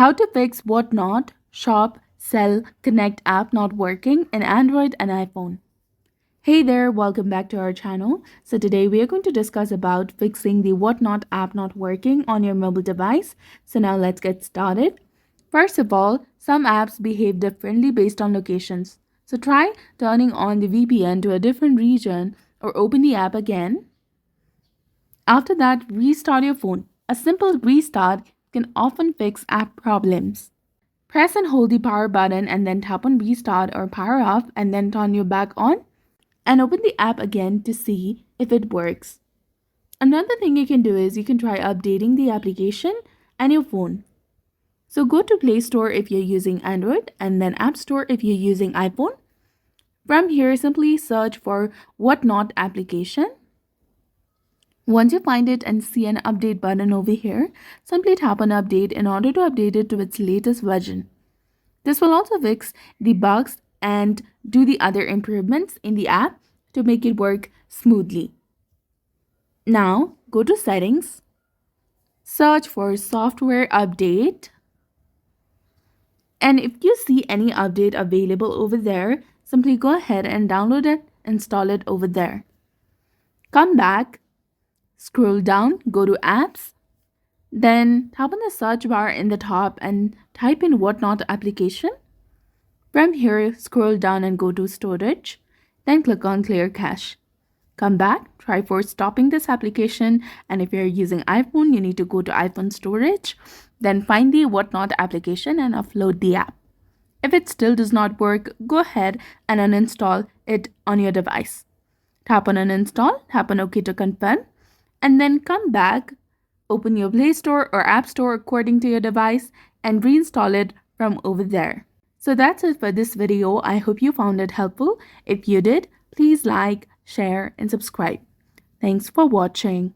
How to fix Whatnot, Shop, Sell, Connect app not working in Android and iPhone. Hey there, welcome back to our channel. So today we are going to discuss about fixing the Whatnot app not working on your mobile device. So now let's get started. First of all, some apps behave differently based on locations. So try turning on the VPN to a different region or open the app again. After that, restart your phone. A simple restart can often fix app problems. Press and hold the power button and then tap on restart or power off and then turn your back on and open the app again to see if it works. Another thing you can do is you can try updating the application and your phone. So go to Play Store if you're using Android and then App Store if you're using iPhone. From here, simply search for Whatnot application. Once you find it and see an update button over here, simply tap on update in order to update it to its latest version. This will also fix the bugs and do the other improvements in the app to make it work smoothly. Now, go to Settings, search for Software Update, and if you see any update available over there, simply go ahead and download it, install it over there. Come back, scroll down, go to Apps, then tap on the search bar in the top and type in Whatnot application. From here, scroll down and go to Storage, then click on Clear Cache. Come back, try for stopping this application, and if you're using iPhone, you need to go to iPhone Storage, then find the Whatnot application and upload the app. If it still does not work, go ahead and uninstall it on your device. Tap on Uninstall, tap on OK to confirm, and then come back, open your Play Store or App Store according to your device and reinstall it from over there. So that's it for this video. I hope you found it helpful. If you did, please like, share, and subscribe. Thanks for watching.